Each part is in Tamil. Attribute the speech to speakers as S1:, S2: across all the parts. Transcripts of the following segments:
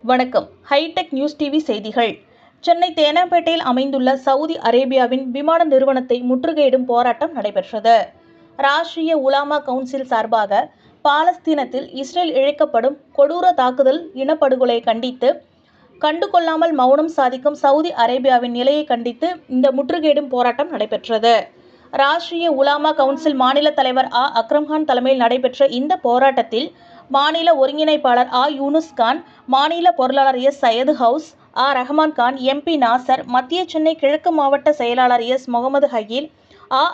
S1: வணக்கம். ஹைடெக் நியூஸ் டிவி செய்திகள். சென்னை தேனாம்பேட்டையில் அமைந்துள்ள சவுதி அரேபியாவின் விமான நிறுவனத்தை முற்றுகையிடும் போராட்டம் நடைபெற்றது. ராஷ்டிரிய உலமா கவுன்சில் சார்பாக பாலஸ்தீனத்தில் இஸ்ரேல் இழைக்கப்படும் கொடூர தாக்குதல் இனப்படுகொலை கண்டித்து கண்டுகொள்ளாமல் மௌனம் சாதிக்கும் சவுதி அரேபியாவின் நிலையை கண்டித்து இந்த முற்றுகையிடும் போராட்டம் நடைபெற்றது. ராஷ்டிரிய உலமா கவுன்சில் மாநில தலைவர் அக்ரம்கான் தலைமையில் நடைபெற்ற இந்த போராட்டத்தில் மாநில ஒருங்கிணைப்பாளர் யூனுஸ் கான், மாநில பொருளாளர் சையது ஹவுஸ், ரஹ்மான் கான், MP நாசர், மத்திய சென்னை கிழக்கு மாவட்ட செயலாளர் முகமது ஹகீல்,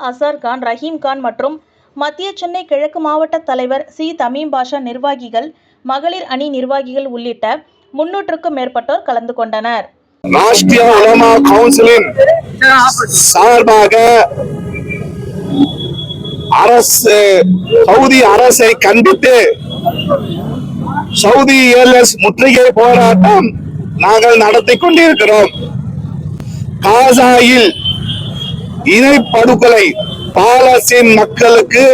S1: அசார் கான், ரஹீம் கான் மற்றும் மத்திய சென்னை கிழக்கு மாவட்ட தலைவர் தமீம் பாஷா நிர்வாகிகள், மகளிர் அணி நிர்வாகிகள் உள்ளிட்ட 300க்கும் மேற்பட்டோர் கலந்து கொண்டனர்.
S2: ராஷ்டிரிய உலமா கவுன்சிலின் சார்பாக சவுதி அரசை கண்டித்து சவுதி ஏர்லைன்ஸ் முற்றுகை போராட்டம் நாங்கள் நடத்தி கொண்டிருக்கிறோம். காசாவில் இனப்படுகொலை, பாலஸ்தீன் மக்களுக்கு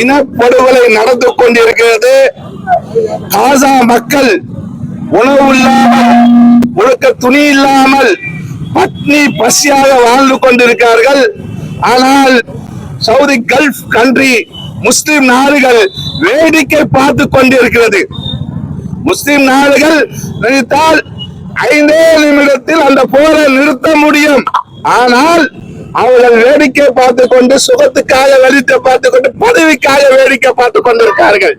S2: இனப்படுகொலை நடந்து கொண்டிருக்கிறது. காசா மக்கள் உணவு இல்லாமல், உடுக்க துணி இல்லாமல் பட்னி பசியாக வாழ்ந்து கொண்டிருக்கிறார்கள். ஆனால் சவுதி கல்ஃப் கண்ட்ரி முஸ்லிம் நாடுகள் வேடிக்கை பார்த்து கொண்டிருக்கிறது. முஸ்லிம் நாடுகள் நினைத்தால் 5 நிமிடத்தில் அந்த போரை நிறுத்த முடியும். ஆனால் அவர்கள் வேடிக்கை பார்த்து கொண்டு, சுகத்துக்காக வேடிக்கை பார்த்து கொண்டு, பதவிக்காக வேடிக்கை பார்த்து கொண்டிருக்கிறார்கள்.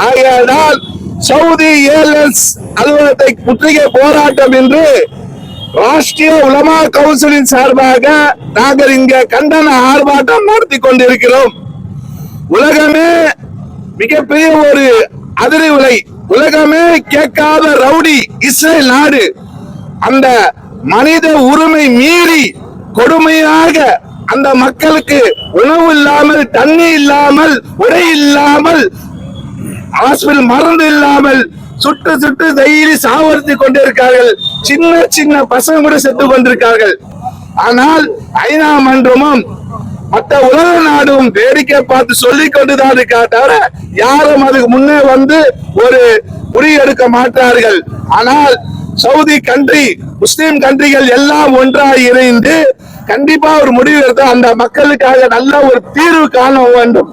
S2: ஆகையால் சவுதி ஏர்லைன்ஸ் அலுவலகத்தை முற்றுகை போராட்டம் என்று ராஷ்டிரிய உலமா கவுன்சிலின் சார்பாக நாங்கள் இங்க கண்டன ஆர்ப்பாட்டம் நடத்தி கொண்டிருக்கிறோம். உலகமே மிகப்பெரிய ஒரு அதிர்வுலை, உலகமே கேட்காத ரவுடி இஸ்ரேல் நாடு அந்த மனித உரிமை மீறி கொடுமையாக அந்த மக்களுக்கு உணவு இல்லாமல், தண்ணி இல்லாமல், உடை இல்லாமல், ஹாஸ்பிட்டல் மருந்து இல்லாமல் சுட்டு சுட்டு தைரி சாவடித்து கொண்டிருக்கார்கள். சின்ன சின்ன பசங்க கூட செத்து கொண்டிருக்கார்கள். ஆனால் ஐநா மன்றமும் மற்ற உலக நாடும் வேடிக்கை பார்த்து சொல்லிக் கொண்டுதான் இருக்கா தவிர யாரும் அதுக்கு முன்னே வந்து ஒரு முடிவெடுக்க மாட்டார்கள். ஆனால் சவுதி கண்ட்ரி, முஸ்லிம் கண்ட்ரிகள் எல்லாம் ஒன்றாக இணைந்து கண்டிப்பா ஒரு முடிவு எடுத்து அந்த மக்களுக்காக நல்ல ஒரு தீர்வு காண வேண்டும்.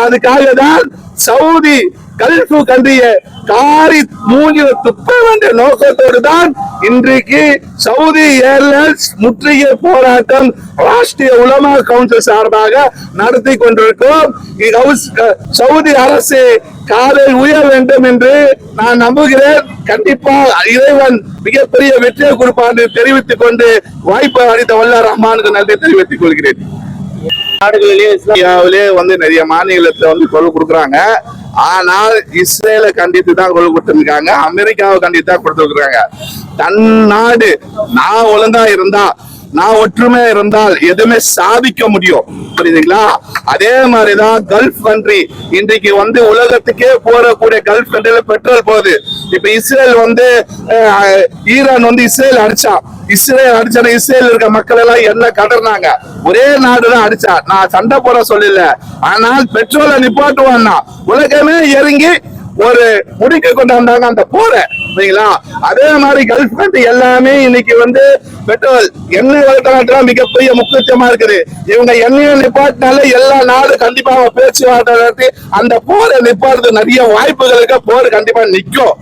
S2: அதுக்காக தான் சவுதி கல்ஃப் கண்ட்ரியை காரி மூஞ்சில துப்ப வேண்டிய நோக்கத்தோடு தான் இன்றைக்கு சவுதி ஏர்லைன்ஸ் முற்றுகை போராட்டம் ராஷ்டிரிய உலமா கவுன்சில் சார்பாக நடத்தி கொண்டிருக்கிறோம். சவுதி அரசு காலை உயர வேண்டும் என்று நான் நம்புகிறேன். கண்டிப்பா இறைவன் மிகப்பெரிய வெற்றியை கொடுப்பார் என்று தெரிவித்துக் கொண்டு வாய்ப்பு அளித்த வல்ல ரஹ்மானுக்கு நன்றி தெரிவித்துக் கொள்கிறேன். நாடுகளிலே இஸ்லாமியாவிலே நிறைய மாநிலத்துல குரல் கொடுக்குறாங்க. ஆனால் இஸ்ரேலை கண்டித்து தான் குரல் கொடுத்திருக்காங்க, அமெரிக்காவை கண்டித்து தான் கொடுத்திருக்காங்க. தன் நாடு நான் ஒழுங்கா இருந்தா, நான் ஒற்றுமையா இருந்தால் எதுவுமே சாதிக்க முடியும், புரியுதுங்களா? அதே மாதிரிதான் கல்ஃப் கண்ட்ரி இன்றைக்கு உலகத்துக்கே போறக்கூடிய கல்ஃப் கண்ட்ரில பெட்ரோல் போகுது. இப்ப இஸ்ரேல் ஈரான் இஸ்ரேல் அடிச்சா, இஸ்ரேல் இருக்க மக்கள் எல்லாம் என்ன கடறாங்க, ஒரே நாடுதான் அடிச்சா. நான் சண்டை போட சொல்லல, ஆனால் பெட்ரோலை நிப்பாட்டுவான்னா உலகமே இறங்கி ஒரு முடிக்க கொண்டாந்தாங்க அந்த போற. அதே மாதிரி கல்ஃப் கண்ட்ரி எல்லாமே இன்னைக்கு பெட்ரோல் எண்ணெய் வளர்க்கலாம் மிகப்பெரிய முக்கியத்துவமா இருக்குது. இவங்க எண்ணெயை நிப்பாட்டினால எல்லா நாடும் கண்டிப்பா பேச்சுவார்த்தை நடத்தி அந்த போரை நிப்பாடுறது நிறைய வாய்ப்புகளுக்கு போர் கண்டிப்பா நிற்கும்.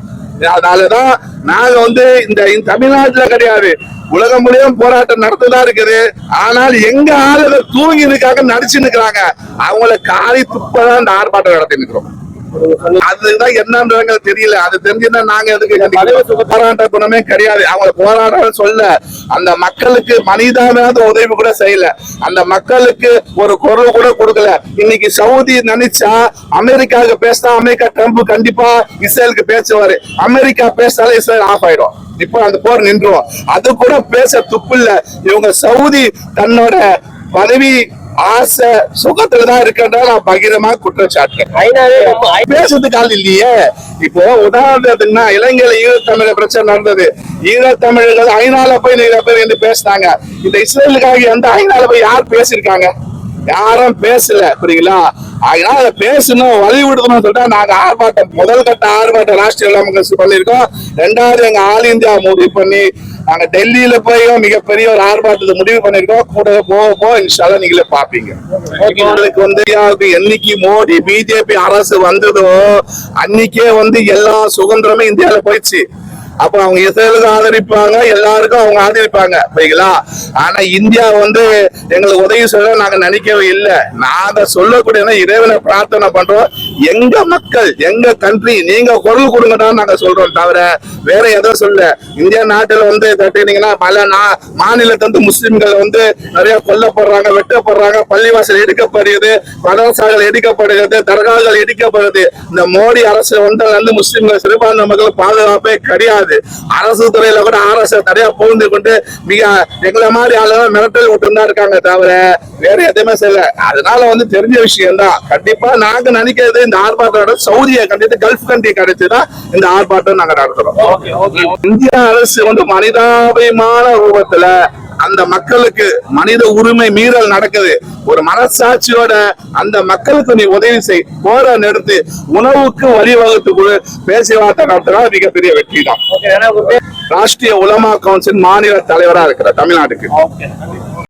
S2: அதனாலதான் நாங்க இந்த தமிழ்நாட்டுல கிடையாது, உலகம் முழுவதும் போராட்டம் நடத்துதான் இருக்குது. ஆனால் எங்க ஆளுநர் தூங்கி இருக்காங்க, நடிச்சு நிக்கிறாங்க, அவங்கள காரி துப்பதான் இந்த ஆர்ப்பாட்டம் நடத்தி நிக்கிறோம். அதுதான் என்னன்றாங்க தெரியல. அது தெரிஞ்சுன்னா நாங்க எதுக்கு போராட்ட குணமே கிடையாது. அவங்க போராட்டம் சொல்ல அந்த மக்களுக்கு மனிதானாத உதவி கூட செய்யல, அந்த மக்களுக்கு ஒரு குரல் கூட கொடுக்கல. இன்னைக்கு சவுதி நினைச்சா அமெரிக்காவுக்கு பேசினா அமெரிக்கா ட்ரம்ப் கண்டிப்பா இஸ்ரேலுக்கு பேசுவாரு, அமெரிக்கா பேசினாலும் இஸ்ரேல் ஆஃப் ஆயிடும். இப்போ அந்த போர் நின்றுவோம். அது கூட பேச துப்பு இல்ல. இவங்க சவுதி தன்னோட பதவி ஆசை சுகத்துலதான் இருக்கிறதா நான் பகிரமா குற்றச்சாட்டு. பேசுறதுக்கு ஆள் இல்லையே. இப்போ உதாரணத்துக்குன்னா இலங்கையில ஈழத்தமிழர் பிரச்சனை நடந்தது. ஈழத்தமிழர்கள் ஐநால போய் நிறைய பேர் என்று பேசினாங்க. இந்த இஸ்ரேலுக்காக எந்த ஐநால போய் யார் பேசியிருக்காங்க? யாரும் பேசல, புரியுங்களா? அதனால அதை பேசணும், வலியுறுத்தணும்னு சொல்லிட்டு நாங்க ஆர்ப்பாட்டம், முதல் கட்ட ஆர்ப்பாட்டம் ராஷ்டிரிய உலமா கவுன்சில் பண்ணியிருக்கோம். 2வது எங்க ஆல் இந்தியா முடிவு பண்ணி நாங்க டெல்லியில போய் மிகப்பெரிய ஒரு ஆர்ப்பாட்டத்தை முடிவு பண்ணிருக்கோம். கூட போக இன்ஷால்லா நீங்களே பாப்பீங்க. என்னைக்கு மோடி பிஜேபி அரசு வந்ததோ அன்னைக்கே எல்லா சுதந்திரமே இந்தியாவில போயிடுச்சு. அப்ப அவங்க இஸ்ரேலுக்கு ஆதரிப்பாங்க, எல்லாருக்கும் அவங்க ஆதரிப்பாங்க, சரிங்களா? ஆனா இந்தியா எங்களுக்கு உதவி சொல்ல நாங்க நினைக்கவே இல்லை. நாங்க சொல்லக்கூடிய இறைவனை பிரார்த்தனை பண்றோம், எங்க மக்கள் எங்க கண்ட்ரி நீங்க குரல் கொடுங்கன்னு நாங்க சொல்றோம், தவிர வேற எதுவும் சொல்ல. இந்தியா நாட்டுல தட்டினீங்கன்னா பல மாநிலத்திலிருந்து முஸ்லிம்கள் நிறைய கொல்லப்படுறாங்க, வெட்டப்படுறாங்க, பள்ளிவாசல் எடுக்கப்படுகிறது, மதரசாக்கள் எடுக்கப்படுகிறது, தர்காக்கள் எடுக்கப்படுது. இந்த மோடி அரசு முஸ்லிம்கள் சிறுபான்மை மக்கள் பாதுகாப்பே கிடையாது. அரசு துறையில கூட அரசு தடையா புகுந்து கொண்டு மிக எங்களை மாதிரி ஆளுங்க மிரட்டல் விட்டு இருக்காங்க, தவிர வேற எதுவுமே செய்யல. அதனால தெரிஞ்ச விஷயம் தான். கண்டிப்பா நாங்க நினைக்கிறது இந்த ஆர்ப்பாட்டம் சவுதியை கண்டித்து கல்ஃப் கண்ட்ரி கிடைச்சுதான் இந்த ஆர்ப்பாட்டம் நாங்க நடத்துறோம். இந்திய அரசு மனிதாபிமான ரூபத்துல அந்த மக்களுக்கு மனித உரிமை மீறல் நடக்குது. ஒரு மனசாட்சியோட அந்த மக்களுக்கு நீ உதவி செய், போற நிறுத்து, உணவுக்கு வழிவகுத்து பேச்சுவார்த்தை நடத்தினா மிகப்பெரிய வெற்றி தான். ராஷ்டிரிய உலமா கவுன்சில் மாநில தலைவரா இருக்கிற தமிழ்நாட்டுக்கு